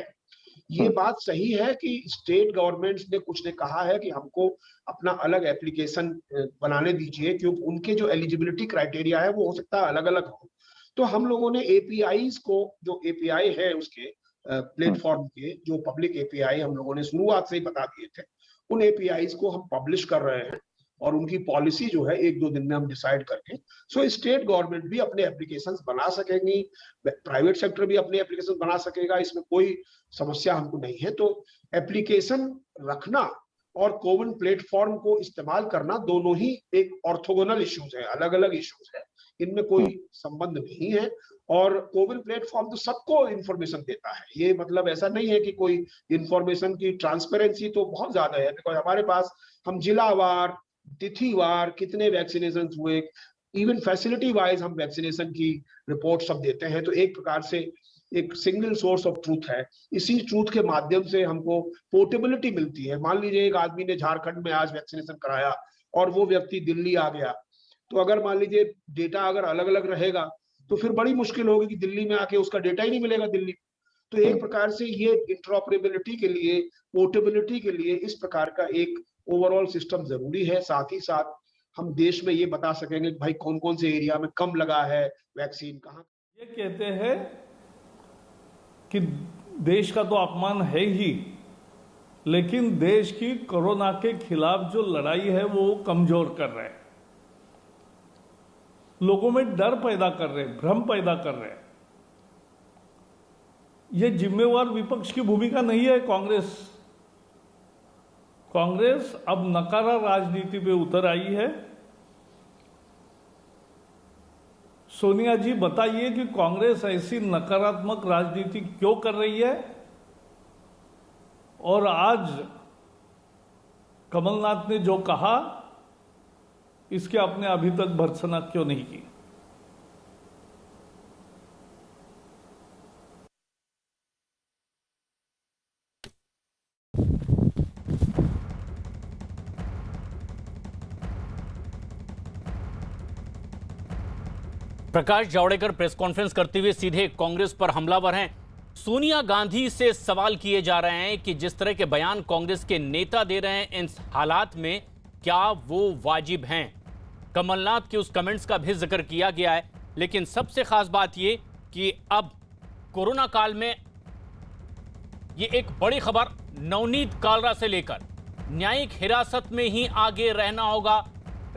ये बात सही है कि स्टेट गवर्नमेंट्स ने कुछ ने कहा है कि हमको अपना अलग एप्लीकेशन बनाने दीजिए, क्योंकि उनके जो एलिजिबिलिटी क्राइटेरिया है वो हो सकता है अलग अलग हो। तो हम लोगों ने एपीआईज को, जो एपीआई है उसके प्लेटफॉर्म के, जो पब्लिक एपीआई हम लोगों ने शुरुआत से ही बता दिए थे, उन एपीआईज को हम पब्लिश कर रहे हैं, और उनकी पॉलिसी जो है 1-2 दिन में हम डिसाइड करके, सो स्टेट गवर्नमेंट भी अपने एप्लीकेशंस बना सकेंगी, प्राइवेट सेक्टर भी अपने एप्लीकेशन बना सकेगा, इसमें कोई समस्या हमको नहीं है। तो एप्लीकेशन रखना और कोविन प्लेटफॉर्म को इस्तेमाल करना दोनों ही एक ऑर्थोगोनल इश्यूज है, अलग अलग इश्यूज है, इनमें कोई संबंध नहीं है। और कोविन प्लेटफॉर्म तो सबको इंफॉर्मेशन देता है। ये मतलब ऐसा नहीं है कि कोई इंफॉर्मेशन की ट्रांसपेरेंसी तो बहुत ज्यादा है, बिकॉज हमारे पास हम जिलावार, तिथिवार कितने वैक्सीनेशन हुए, इवन फैसिलिटी वाइज हम वैक्सीनेशन की रिपोर्ट सब देते हैं। तो एक प्रकार से एक सिंगल सोर्स ऑफ ट्रूथ है। इसी ट्रूथ के माध्यम से हमको पोर्टेबिलिटी मिलती है। मान लीजिए एक आदमी ने झारखंड में आज वैक्सीनेशन कराया और वो व्यक्ति दिल्ली आ गया, तो अगर मान लीजिए डेटा अगर अलग अलग रहेगा तो फिर बड़ी मुश्किल होगी कि दिल्ली में आके उसका डेटा ही नहीं मिलेगा दिल्ली। तो एक प्रकार से ये इंटरऑपरेबिलिटी के लिए, पोर्टेबिलिटी के लिए इस प्रकार का एक ओवरऑल सिस्टम जरूरी है। साथ ही साथ हम देश में ये बता सकेंगे कि भाई कौन कौन से एरिया में कम लगा है वैक्सीन, कहाँ। ये कहते हैं कि देश का तो अपमान है ही, लेकिन देश की कोरोना के खिलाफ जो लड़ाई है वो कमजोर कर रहे हैं, लोगों में डर पैदा कर रहे हैं, भ्रम पैदा कर रहे हैं। ये जिम्मेवार विपक्ष की भूमिका नहीं है। कांग्रेस अब नकारा राजनीति पे उतर आई है। सोनिया जी बताइए कि कांग्रेस ऐसी नकारात्मक राजनीति क्यों कर रही है, और आज कमलनाथ ने जो कहा इसके आपने अभी तक भर्त्सना क्यों नहीं की। प्रकाश जावड़ेकर प्रेस कॉन्फ्रेंस करते हुए सीधे कांग्रेस पर हमलावर हैं। सोनिया गांधी से सवाल किए जा रहे हैं कि जिस तरह के बयान कांग्रेस के नेता दे रहे हैं, इन हालात में क्या वो वाजिब हैं। कमलनाथ के उस कमेंट्स का भी जिक्र किया गया है, लेकिन सबसे खास बात ये कि अब कोरोना काल में ये एक बड़ी खबर नवनीत कालरा से लेकर न्यायिक हिरासत में ही आगे रहना होगा,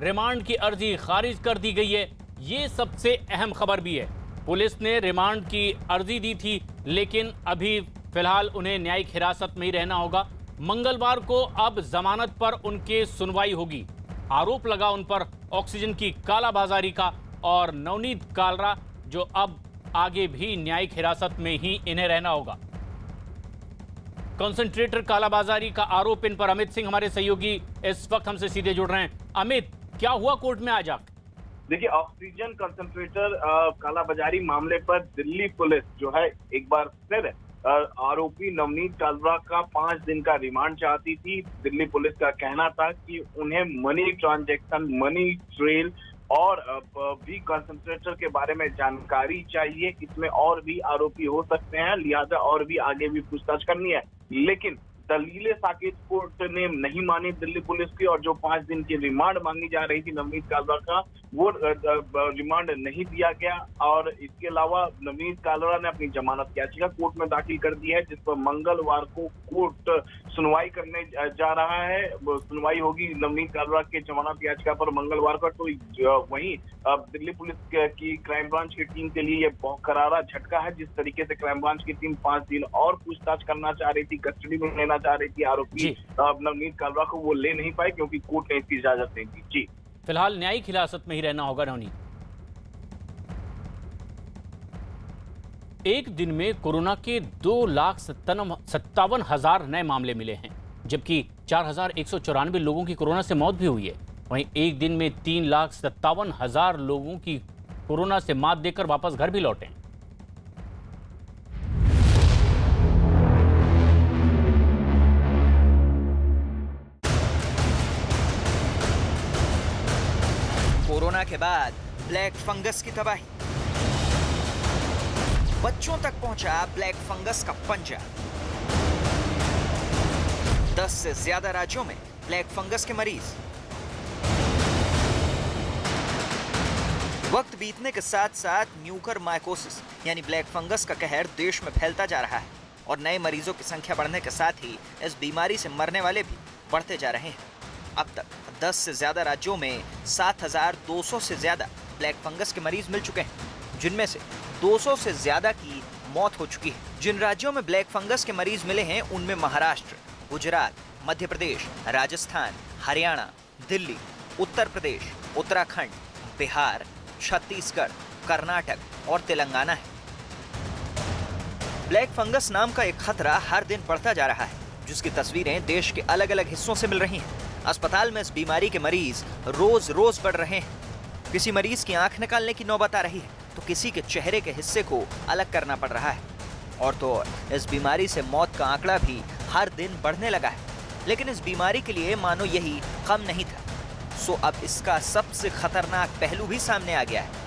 रिमांड की अर्जी खारिज कर दी गई है। ये सबसे अहम खबर भी है। पुलिस ने रिमांड की अर्जी दी थी, लेकिन अभी फिलहाल उन्हें न्यायिक हिरासत में ही रहना होगा। मंगलवार को अब जमानत पर उनके सुनवाई होगी। आरोप लगा उन पर ऑक्सीजन की कालाबाजारी का, और नवनीत कालरा जो अब आगे भी न्यायिक हिरासत में ही इन्हें रहना होगा। कंसंट्रेटर कालाबाजारी का आरोप इन पर। अमित सिंह हमारे सहयोगी इस वक्त हमसे सीधे जुड़ रहे हैं। अमित, क्या हुआ कोर्ट में आज आकर? देखिए, ऑक्सीजन कंसंट्रेटर कालाबाजारी मामले पर दिल्ली पुलिस जो है एक बार फिर आरोपी नवनीत कालरा का 5 दिन का रिमांड चाहती थी। दिल्ली पुलिस का कहना था कि उन्हें मनी ट्रांजैक्शन, मनी ट्रेल और भी कंसंट्रेटर के बारे में जानकारी चाहिए। इसमें और भी आरोपी हो सकते हैं, लिहाजा और भी आगे भी पूछताछ करनी है। लेकिन दलीलें साकेत कोर्ट ने नहीं मानी दिल्ली पुलिस की, और जो 5 दिन की रिमांड मांगी जा रही थी नवनीत कालरा का, वो रिमांड नहीं दिया गया। और इसके अलावा नवनीत कालरा ने अपनी जमानत याचिका कोर्ट में दाखिल कर दी है, जिस पर मंगलवार को कोर्ट सुनवाई करने जा रहा है। सुनवाई होगी नवनीत कालरा के जमानत याचिका पर मंगलवार को। तो वहीं दिल्ली पुलिस की क्राइम ब्रांच की टीम के लिए यह बहुत करारा झटका है। जिस तरीके से क्राइम ब्रांच की टीम 5 दिन और पूछताछ करना चाह रही थी, कस्टडी में लेना चाह रही थी आरोपी नवनीत कालरा को, वो ले नहीं पाए क्योंकि कोर्ट ने इसकी इजाजत नहीं दी। जी, फिलहाल न्यायिक हिरासत में ही रहना होगा नवनीत। एक दिन में कोरोना के 2,57,000 नए मामले मिले हैं, जबकि 4,194 लोगों की कोरोना से मौत भी हुई है। वहीं एक दिन में 3,57,000 लोगों की कोरोना से मात देकर वापस घर भी लौटे। कोरोना के बाद ब्लैक फंगस की तबाही, बच्चों तक पहुंचा ब्लैक फंगस का पंजा। 10 से ज्यादा राज्यों में ब्लैक फंगस के मरीज। वक्त बीतने के साथ साथ म्यूकरमाइकोसिस यानी ब्लैक फंगस का कहर देश में फैलता जा रहा है, और नए मरीजों की संख्या बढ़ने के साथ ही इस बीमारी से मरने वाले भी बढ़ते जा रहे हैं। अब तक 10 से ज्यादा राज्यों में 7,200 से ज्यादा ब्लैक फंगस के मरीज मिल चुके हैं, जिनमें से 200 से ज्यादा की मौत हो चुकी है। जिन राज्यों में ब्लैक फंगस के मरीज मिले हैं उनमें महाराष्ट्र, गुजरात, मध्य प्रदेश, राजस्थान, हरियाणा, दिल्ली, उत्तर प्रदेश, उत्तराखंड, बिहार, छत्तीसगढ़, कर्नाटक और तेलंगाना है। ब्लैक फंगस नाम का एक खतरा हर दिन बढ़ता जा रहा है, जिसकी तस्वीरें देश के अलग अलग हिस्सों से मिल रही हैं। अस्पताल में इस बीमारी के मरीज रोज रोज बढ़ रहे हैं। किसी मरीज की आंख निकालने की नौबत आ रही है तो किसी के चेहरे के हिस्से को अलग करना पड़ रहा है। और तो और इस बीमारी से मौत का आंकड़ा भी हर दिन बढ़ने लगा है। लेकिन इस बीमारी के लिए मानो यही कम नहीं था, सो अब इसका सबसे खतरनाक पहलू भी सामने आ गया है।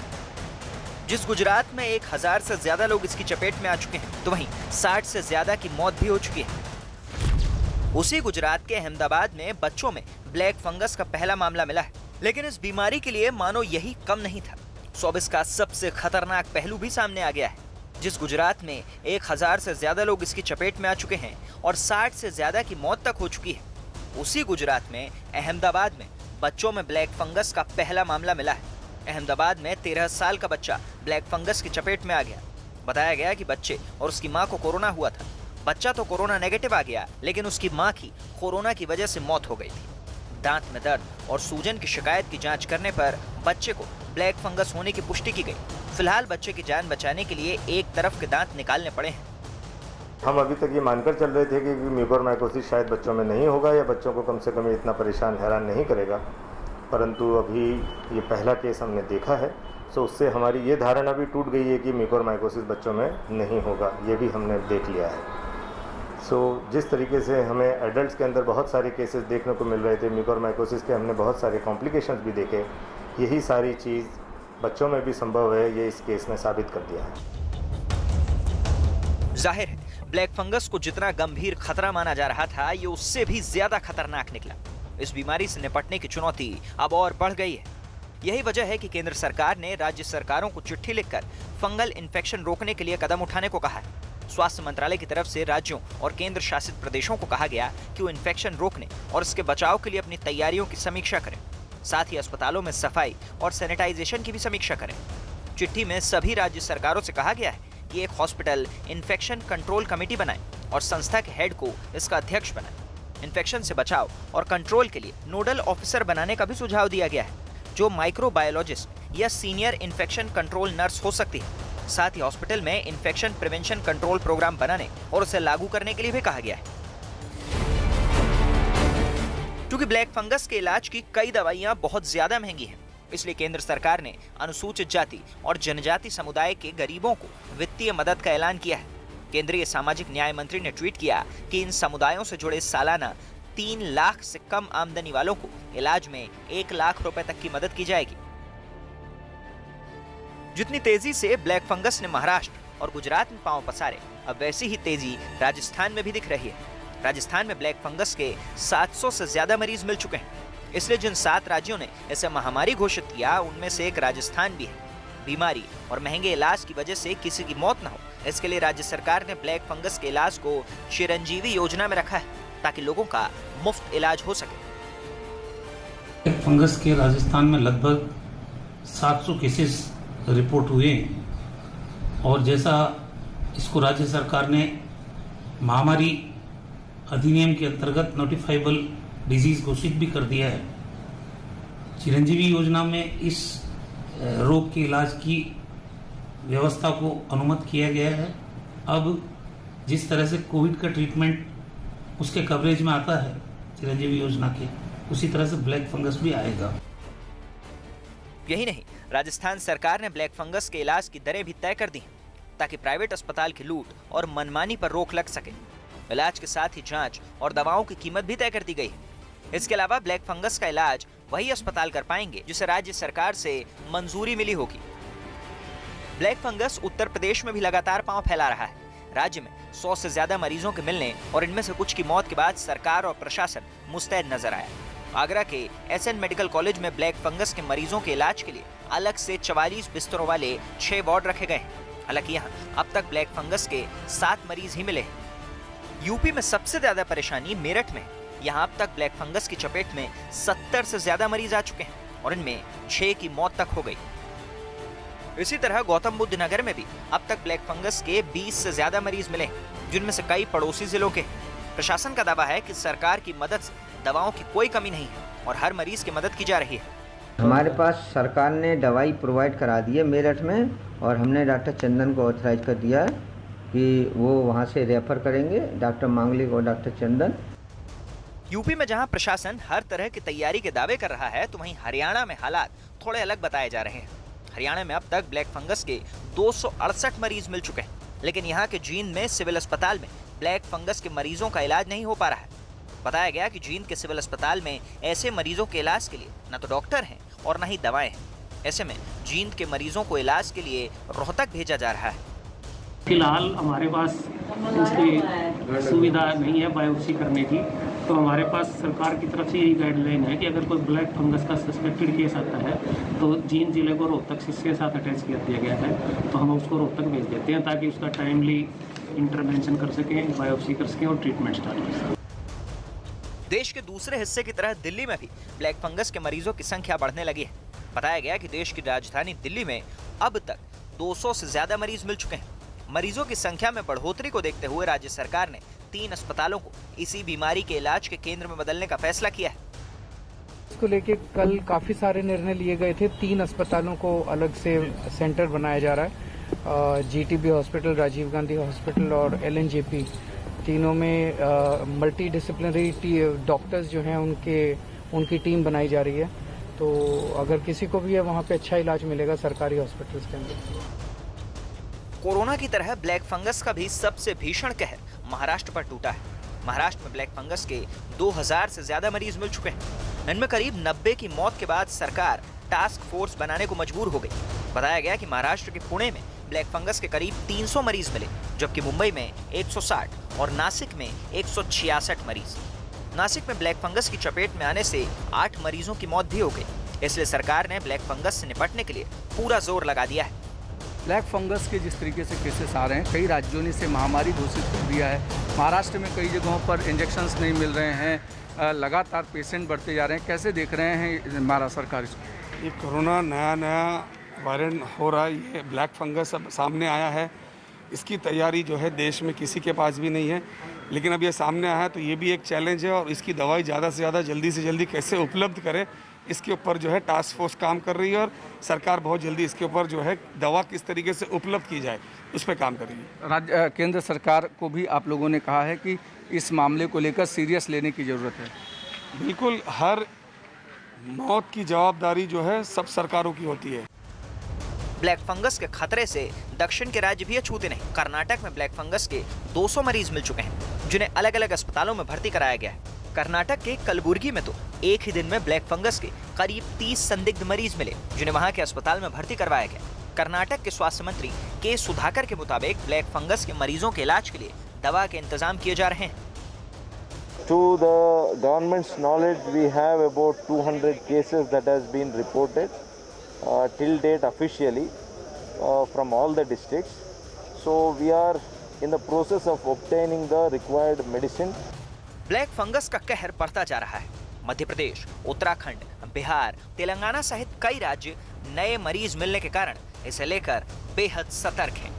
जिस गुजरात में 1000 से ज्यादा लोग इसकी चपेट में आ चुके हैं, तो वहीं 60 से ज्यादा की मौत भी हो चुकी है। उसी गुजरात के अहमदाबाद में बच्चों में ब्लैक फंगस का पहला मामला मिला है। लेकिन इस बीमारी के लिए मानो यही कम नहीं था, सो अब इसका सबसे खतरनाक पहलू भी सामने आ गया है। जिस गुजरात में 1000 से ज्यादा लोग इसकी चपेट में आ चुके हैं और 60 से ज्यादा की मौत तक हो चुकी है, उसी गुजरात में अहमदाबाद में बच्चों में ब्लैक फंगस का पहला मामला मिला है। अहमदाबाद में 13 साल का बच्चा ब्लैक फंगस की चपेट में आ गया। बताया गया कि बच्चे और उसकी मां को कोरोना हुआ था। बच्चा तो कोरोना नेगेटिव आ गया, लेकिन उसकी मां की कोरोना की वजह से मौत हो गई थी। दांत में दर्द और सूजन की शिकायत की जांच करने पर बच्चे को ब्लैक फंगस होने की पुष्टि की गई। फिलहाल बच्चे की जान बचाने के लिए एक तरफ के दांत निकालने पड़े हैं। हम अभी तक ये मानकर चल रहे थे कि म्यूकोरमाइकोसिस शायद बच्चों में नहीं होगा या बच्चों को कम से कम इतना परेशान हैरान नहीं करेगा, परंतु अभी ये पहला केस हमने देखा है, तो उससे हमारी ये धारणा भी टूट गई है कि म्यूकोरमाइकोसिस बच्चों में नहीं होगा, ये भी हमने देख लिया है। जिस तरीके से हमें एडल्ट्स के अंदर बहुत सारे केसेस देखने को मिल रहे थे म्यूकोरमाइकोसिस के, हमने बहुत सारे कॉम्प्लिकेशंस भी देखे। यही सारी चीज़ बच्चों में भी संभव है, ये इस केस ने साबित कर दिया है। जाहिर है ब्लैक फंगस को जितना गंभीर खतरा माना जा रहा था, ये उससे भी ज्यादा खतरनाक निकला। इस बीमारी से निपटने की चुनौती अब और बढ़ गई है। यही वजह है कि केंद्र सरकार ने राज्य सरकारों को चिट्ठी लिखकर फंगल इन्फेक्शन रोकने के लिए कदम उठाने को कहा है। स्वास्थ्य मंत्रालय की तरफ से राज्यों और केंद्र शासित प्रदेशों को कहा गया कि वो इन्फेक्शन रोकने और इसके बचाव के लिए अपनी तैयारियों की समीक्षा करें। साथ ही अस्पतालों में सफाई और सैनिटाइजेशन की भी समीक्षा करें। चिट्ठी में सभी राज्य सरकारों से कहा गया है कि एक हॉस्पिटल इन्फेक्शन कंट्रोल कमेटी बनाए और संस्था के हेड को इसका अध्यक्ष बनाए। इन्फेक्शन से बचाव और कंट्रोल के लिए नोडल ऑफिसर बनाने का भी सुझाव दिया गया है, जो माइक्रोबायोलॉजिस्ट या सीनियर इन्फेक्शन कंट्रोल नर्स हो सकती है। साथ ही हॉस्पिटल में इन्फेक्शन प्रिवेंशन कंट्रोल प्रोग्राम बनाने और उसे लागू करने के लिए भी कहा गया है। क्योंकि ब्लैक फंगस के इलाज की कई दवाइयां बहुत ज्यादा महंगी हैं, इसलिए केंद्र सरकार ने अनुसूचित जाति और जनजाति समुदाय के गरीबों को वित्तीय मदद का ऐलान किया है। केंद्रीय सामाजिक न्याय मंत्री ने ट्वीट किया कि इन समुदायों से जुड़े सालाना 3 लाख से कम आमदनी वालों को इलाज में 1 लाख रुपए तक की मदद की जाएगी। जितनी तेजी से ब्लैक फंगस ने महाराष्ट्र और गुजरात में पांव पसारे, अब वैसी ही तेजी राजस्थान में भी दिख रही है। राजस्थान में ब्लैक फंगस के 700 से ज्यादा मरीज मिल चुके हैं। इसलिए जिन 7 राज्यों ने इसे महामारी घोषित किया, उनमें से एक राजस्थान भी है। बीमारी और महंगे इलाज की वजह से किसी की मौत न हो, इसके लिए राज्य सरकार ने ब्लैक फंगस के इलाज को चिरंजीवी योजना में रखा है, ताकि लोगों का मुफ्त इलाज हो सके। ब्लैक फंगस के राजस्थान में लगभग 700 केसेस रिपोर्ट हुए और जैसा इसको राज्य सरकार ने महामारी अधिनियम के अंतर्गत नोटिफाइबल डिजीज घोषित भी कर दिया है। चिरंजीवी योजना में इस रोग के इलाज की व्यवस्था को अनुमत किया गया है। अब जिस तरह से कोविड का ट्रीटमेंट उसके कवरेज में आता है चिरंजीवी योजना के, उसी तरह से ब्लैक फंगस भी आएगा। यही नहीं, राजस्थान सरकार ने ब्लैक फंगस के इलाज की दरें भी तय कर दी हैं, ताकि प्राइवेट अस्पताल की लूट और मनमानी पर रोक लग सके। इलाज के साथ ही जांच और दवाओं की कीमत भी तय कर दी गई है। इसके अलावा ब्लैक फंगस का इलाज वही अस्पताल कर पाएंगे जिसे राज्य सरकार से मंजूरी मिली होगी। ब्लैक फंगस उत्तर प्रदेश में भी लगातार पांव फैला रहा है। राज्य में 100 से ज्यादा मरीजों के मिलने और इनमें से कुछ की मौत के बाद सरकार और प्रशासन मुस्तैद नजर आया। आगरा के SN मेडिकल कॉलेज में ब्लैक फंगस के मरीजों के इलाज के लिए अलग से 44 बिस्तरों वाले 6 वार्ड रखे गए हैं। हालांकि यहाँ अब तक ब्लैक फंगस के 7 मरीज ही मिले हैं। यूपी में सबसे ज्यादा परेशानी मेरठ में। यहाँ अब तक ब्लैक फंगस की चपेट में 70 से ज्यादा मरीज आ चुके हैं और इनमें 6 की मौत तक हो गई। इसी तरह गौतम बुद्ध नगर में भी अब तक ब्लैक फंगस के 20 से ज्यादा मरीज मिले, जिनमें से कई पड़ोसी जिलों के। प्रशासन का दावा है कि सरकार की मदद से दवाओं की कोई कमी नहीं है और हर मरीज की मदद की जा रही है। हमारे पास सरकार ने दवाई प्रोवाइड करा दी है मेरठ में, और हमने डॉक्टर चंदन को ऑथराइज कर दिया है कि वो वहाँ से रेफर करेंगे, डॉक्टर मांगलिक और डॉक्टर चंदन। यूपी में जहां प्रशासन हर तरह की तैयारी के दावे कर रहा है, तो वहीं हरियाणा में हालात थोड़े अलग बताए जा रहे हैं। हरियाणा में अब तक ब्लैक फंगस के 268 मरीज मिल चुके हैं, लेकिन यहाँ के जींद में सिविल अस्पताल में ब्लैक फंगस के मरीजों का इलाज नहीं हो पा रहा है। बताया गया कि जींद के सिविल अस्पताल में ऐसे मरीजों के इलाज के लिए न तो डॉक्टर हैं और न ही दवाएं हैं। ऐसे में जींद के मरीजों को इलाज के लिए रोहतक भेजा जा रहा है। फिलहाल हमारे पास उसकी सुविधा नहीं है बायोप्सी करने की, तो हमारे पास सरकार की तरफ से यही गाइडलाइन है कि अगर कोई ब्लैक फंगस का सस्पेक्टेड केस आता है तो जींद जिले को रोहतक इसके साथ अटैच कर दिया गया है, तो हम उसको रोहतक भेज देते हैं ताकि उसका टाइमली इंटरवेंशन कर सकें, बायोप्सी कर सकें और ट्रीटमेंट स्टार्ट कर सकें। देश के दूसरे हिस्से की तरह दिल्ली में भी ब्लैक फंगस के मरीजों की संख्या बढ़ने लगी है। बताया गया कि देश की राजधानी दिल्ली में अब तक 200 से ज्यादा मरीज मिल चुके हैं। मरीजों की संख्या में बढ़ोतरी को देखते हुए राज्य सरकार ने 3 अस्पतालों को इसी बीमारी के इलाज के केंद्र में बदलने का फैसला किया है। इसको लेके कल काफी सारे निर्णय लिए गए थे। 3 अस्पतालों को अलग से सेंटर बनाया जा रहा है। GTB hospital, Rajiv Gandhi hospital और एलएनजेपी, तीनों में मल्टी डिसिप्लिनरी डॉक्टर्स जो हैं उनकी टीम बनाई जा रही है। तो अगर किसी को भी है वहाँ पे अच्छा इलाज मिलेगा सरकारी हॉस्पिटल्स के अंदर। कोरोना की तरह ब्लैक फंगस का भी सबसे भीषण कहर महाराष्ट्र पर टूटा है। महाराष्ट्र में ब्लैक फंगस के 2000 से ज्यादा मरीज मिल चुके हैं। इनमें करीब 90 की मौत के बाद सरकार टास्क फोर्स बनाने को मजबूर हो गई। बताया गया कि महाराष्ट्र के पुणे में ब्लैक फंगस के करीब 300 मरीज मिले, जबकि मुंबई में 160 और नासिक में 166 मरीज। नासिक में ब्लैक फंगस की चपेट में आने से 8 मरीजों की मौत भी हो गई। इसलिए सरकार ने ब्लैक फंगस से निपटने के लिए पूरा जोर लगा दिया है। ब्लैक फंगस के जिस तरीके से केसेस आ रहे हैं, कई राज्यों ने इसे महामारी घोषित कर दिया है। महाराष्ट्र में कई जगहों पर इंजेक्शंस नहीं मिल रहे हैं, लगातार पेशेंट बढ़ते जा रहे हैं। कैसे देख रहे हैं हमारा सरकार इसको? ये कोरोना नया वायरल हो रहा है, ये ब्लैक फंगस अब सामने आया है। इसकी तैयारी जो है देश में किसी के पास भी नहीं है, लेकिन अब ये सामने आया है तो ये भी एक चैलेंज है। और इसकी दवाई ज़्यादा से ज़्यादा जल्दी से जल्दी कैसे उपलब्ध करें, इसके ऊपर जो है टास्क फोर्स काम कर रही है और सरकार बहुत जल्दी इसके ऊपर जो है दवा किस तरीके से उपलब्ध की जाए उस पर काम कर रही है। राज्य केंद्र सरकार को भी आप लोगों ने कहा है कि इस मामले को लेकर सीरियस लेने की ज़रूरत है। बिल्कुल, हर मौत की जवाबदारी जो है सब सरकारों की होती है। ब्लैक फंगस के खतरे से दक्षिण के राज्य भी अछूते नहीं। कर्नाटक में ब्लैक फंगस के 200 मरीज मिल चुके हैं, जिन्हें अलग अलग अस्पतालों में भर्ती कराया गया है। कर्नाटक के कलबुर्गी में तो एक ही दिन में ब्लैक फंगस के करीब 30 संदिग्ध मरीज मिले, जिन्हें वहां के अस्पताल में भर्ती करवाया गया। कर्नाटक के स्वास्थ्य मंत्री के सुधाकर के मुताबिक ब्लैक फंगस के मरीजों के इलाज के लिए दवा के इंतजाम किए जा रहे हैं। To the government's knowledge, we have about 200 cases that has been reported till date officially from all the districts. So we are in the process of obtaining the required medicine. Black fungus का कहर बढ़ता जा रहा है। मध्य प्रदेश, उत्तराखंड, बिहार, तेलंगाना सहित कई राज्य नए मरीज मिलने के कारण इसे लेकर बेहद सतर्क हैं।